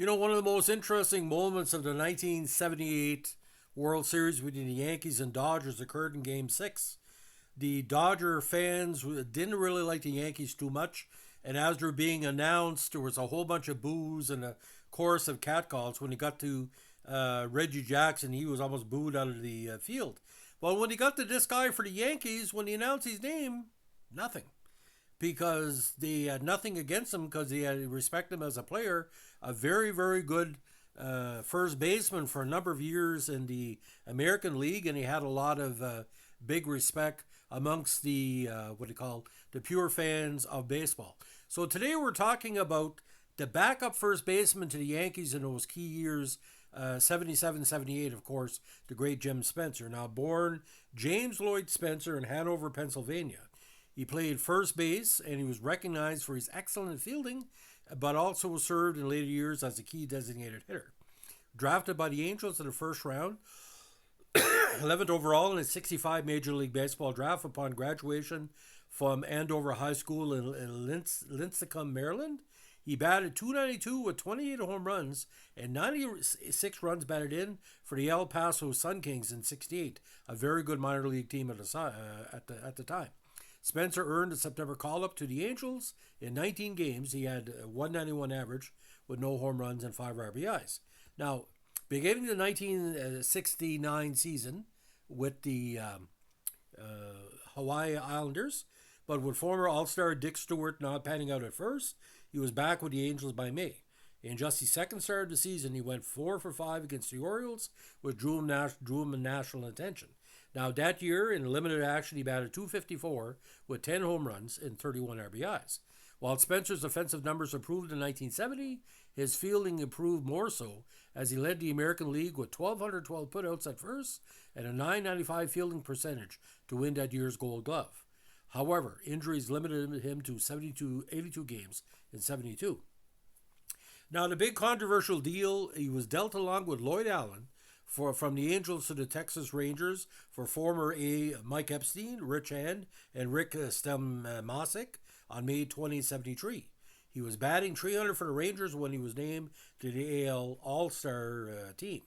One of the most interesting moments of the 1978 World Series between the Yankees and Dodgers occurred in Game 6. The Dodger fans didn't really like the Yankees too much, and as they're being announced, there was a whole bunch of boos and a chorus of catcalls. When he got to Reggie Jackson, he was almost booed out of the field. Well, when he got to this guy for the Yankees, when he announced his name, nothing, because they had nothing against him because they had respect him as a player. A very, very good first baseman for a number of years in the American League, and he had a lot of big respect amongst the what do you call the pure fans of baseball. So today we're talking about the backup first baseman to the Yankees in those key years, 77, 78, of course, the great Jim Spencer. Now, born James Lloyd Spencer in Hanover, Pennsylvania. He played first base and he was recognized for his excellent fielding, but also served in later years as a key designated hitter. Drafted by the Angels in the first round, 11th overall in his 65 Major League Baseball draft upon graduation from Andover High School in Lincecum, Maryland. He batted .292 with 28 home runs and 96 runs batted in for the El Paso Sun Kings in '68, a very good minor league team at the time. Spencer earned a September call-up to the Angels. In 19 games, he had a .191 average with no home runs and 5 RBIs. Now, beginning the 1969 season with the Hawaii Islanders, but with former All-Star Dick Stewart not panning out at first, he was back with the Angels by May. In just his second start of the season, he went 4 for 5 against the Orioles, which drew him national attention. Now, that year, in limited action, he batted .254 with 10 home runs and 31 RBIs. While Spencer's offensive numbers improved in 1970, his fielding improved more so as he led the American League with 1,212 putouts at first and a .995 fielding percentage to win that year's Gold Glove. However, injuries limited him to 82 games in '72. Now, the big controversial deal, he was dealt along with Lloyd Allen from the Angels to the Texas Rangers for former Mike Epstein, Rich Hand, and Rick Stemasic on May 2073. He was batting .300 for the Rangers when he was named to the AL All-Star team.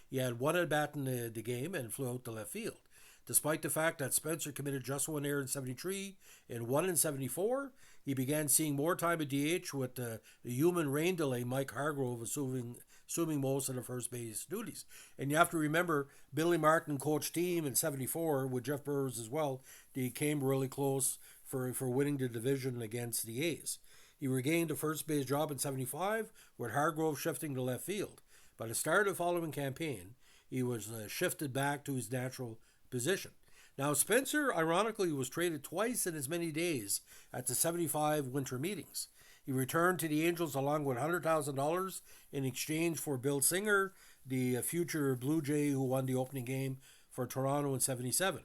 He had one at bat in the game and flew out to left field. Despite the fact that Spencer committed just one error in '73 and one in '74, he began seeing more time at DH with the human rain delay Mike Hargrove assuming most of the first base duties. And you have to remember, Billy Martin coached team in '74 with Jeff Burrs as well. They came really close for winning the division against the A's. He regained the first base job in '75 with Hargrove shifting to left field. By the start of the following campaign, he was shifted back to his natural position. Now, Spencer, ironically, was traded twice in as many days at the '75 winter meetings. He returned to the Angels along with $100,000 in exchange for Bill Singer, the future Blue Jay who won the opening game for Toronto in '77.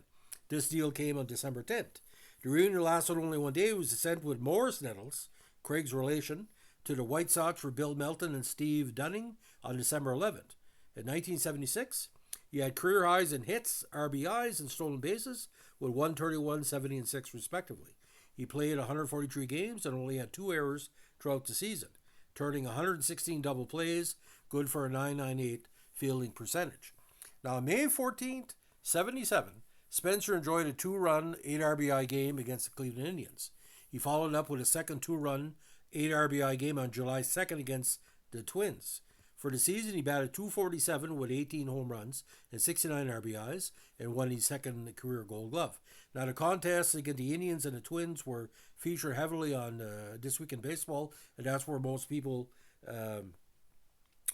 This deal came on December 10th. The reunion lasted only one day. He was sent with Morris Nettles, Craig's relation, to the White Sox for Bill Melton and Steve Dunning on December 11th. In 1976, he had career highs in hits, RBIs, and stolen bases with 131, 70, and 6 respectively. He played 143 games and only had 2 errors throughout the season, turning 116 double plays, good for a .998 fielding percentage. Now, on May 14th, '77, Spencer enjoyed a 2-run, 8 RBI game against the Cleveland Indians. He followed up with a second 2-run, 8 RBI game on July 2nd against the Twins. For the season, he batted .247 with 18 home runs and 69 RBIs and won his second career Gold Glove. Now, the contests against the Indians and the Twins were featured heavily on This Week in Baseball, and that's where most people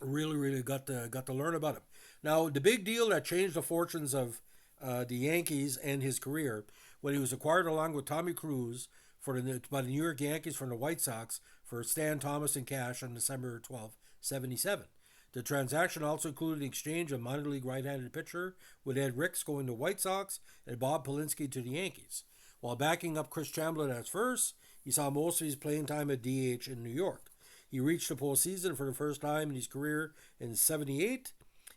really got to learn about him. Now, the big deal that changed the fortunes of the Yankees and his career when he was acquired along with Tommy Cruz by the New York Yankees from the White Sox for Stan Thomas in cash on December 12, '77. The transaction also included an exchange of minor league right-handed pitcher with Ed Ricks going to White Sox and Bob Polinsky to the Yankees. While backing up Chris Chambliss at first, he saw most of his playing time at DH in New York. He reached the postseason for the first time in his career in '78.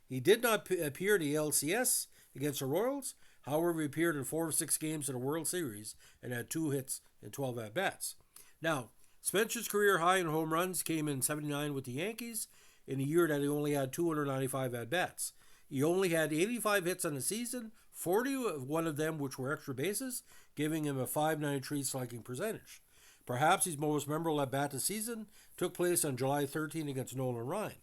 He did not appear in the LCS against the Royals. However, he appeared in 4 of 6 games in the World Series and had 2 hits and 12 at-bats. Now, Spencer's career high in home runs came in '79 with the Yankees. in a year that he only had 295 at-bats. He only had 85 hits on the season, 41 of them which were extra bases, giving him a .593 slugging percentage. Perhaps his most memorable at-bat this season took place on July 13 against Nolan Ryan.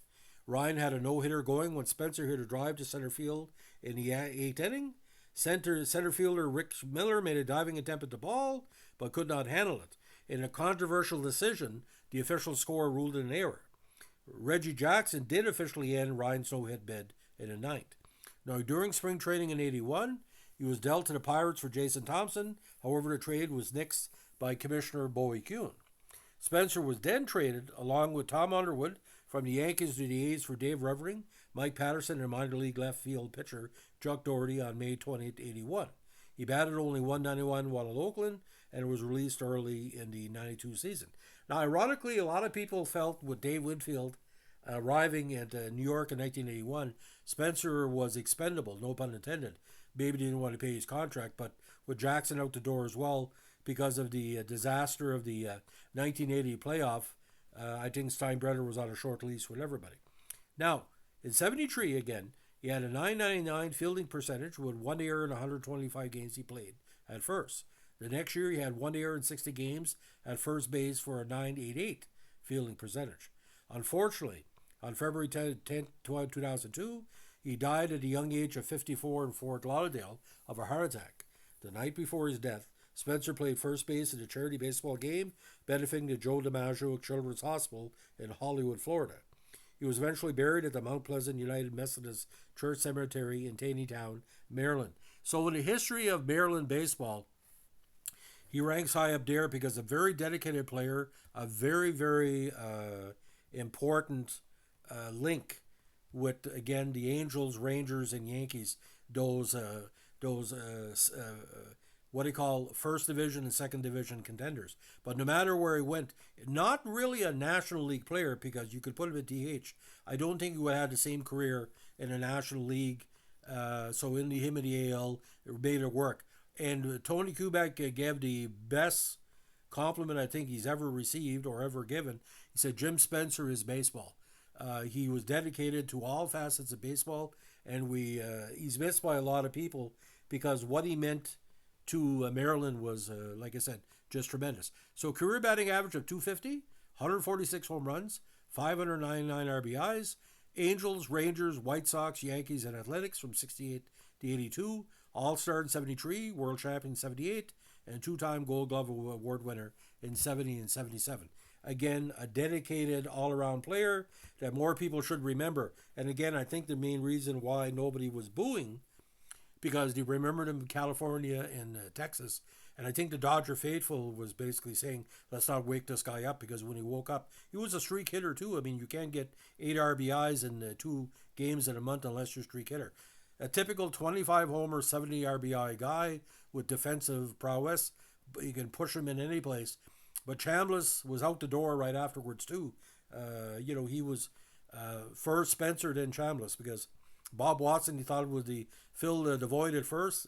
Ryan had a no-hitter going when Spencer hit a drive to center field in the 8th inning. Center fielder Rick Miller made a diving attempt at the ball, but could not handle it. In a controversial decision, the official score ruled it an error. Reggie Jackson did officially end Ryan's no-hit bid in the 9th. Now, during spring training in '81, he was dealt to the Pirates for Jason Thompson. However, the trade was nixed by Commissioner Bowie Kuhn. Spencer was then traded, along with Tom Underwood, from the Yankees to the A's for Dave Revering, Mike Patterson, and minor league left field pitcher Chuck Doherty on May 20, '81. He batted only .191 while in Oakland and was released early in the '92 season. Now, ironically, a lot of people felt with Dave Winfield arriving at New York in 1981, Spencer was expendable, no pun intended. Maybe didn't want to pay his contract, but with Jackson out the door as well because of the disaster of the 1980 playoff, I think Steinbrenner was on a short lease with everybody. Now, in '73 again, he had a .999 fielding percentage with 1 error in 125 games he played at first. The next year, he had 1 error in 60 games at first base for a .988 fielding percentage. Unfortunately, on February 10, 2002, he died at the young age of 54 in Fort Lauderdale of a heart attack. The night before his death, Spencer played first base at a charity baseball game benefiting the Joe DiMaggio Children's Hospital in Hollywood, Florida. He was eventually buried at the Mount Pleasant United Methodist Church Cemetery in Taneytown, Maryland. So in the history of Maryland baseball, he ranks high up there because a very dedicated player, a very, very important link with, again, the Angels, Rangers, and Yankees, those what they call first division and second division contenders. But no matter where he went, not really a National League player because you could put him at DH. I don't think he would have had the same career in a National League. So in him in the AL, it made it work. And Tony Kubek gave the best compliment I think he's ever received or ever given. He said, Jim Spencer is baseball. He was dedicated to all facets of baseball, and he's missed by a lot of people because what he meant to Maryland was, like I said, just tremendous. So career batting average of .250, 146 home runs, 599 RBIs, Angels, Rangers, White Sox, Yankees, and Athletics from 68 to 82, All-Star in 73, World Champion in 78, and two-time Gold Glove Award winner in 70 and 77. Again, a dedicated all-around player that more people should remember. And again, I think the main reason why nobody was booing because they remembered him in California and Texas. And I think the Dodger faithful was basically saying, let's not wake this guy up because when he woke up, he was a streak hitter too. I mean, you can't get 8 RBIs in 2 games in a month unless you're a streak hitter. A typical 25 homer, 70 RBI guy with defensive prowess. You can push him in any place. But Chambliss was out the door right afterwards too. He was first Spencer, then Chambliss because Bob Watson, he thought it was fill the void at first.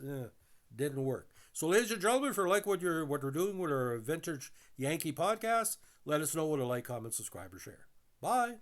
Didn't work. So, ladies and gentlemen, if you like what we're doing with our Vintage Yankee podcast, let us know with a like, comment, subscribe, or share. Bye.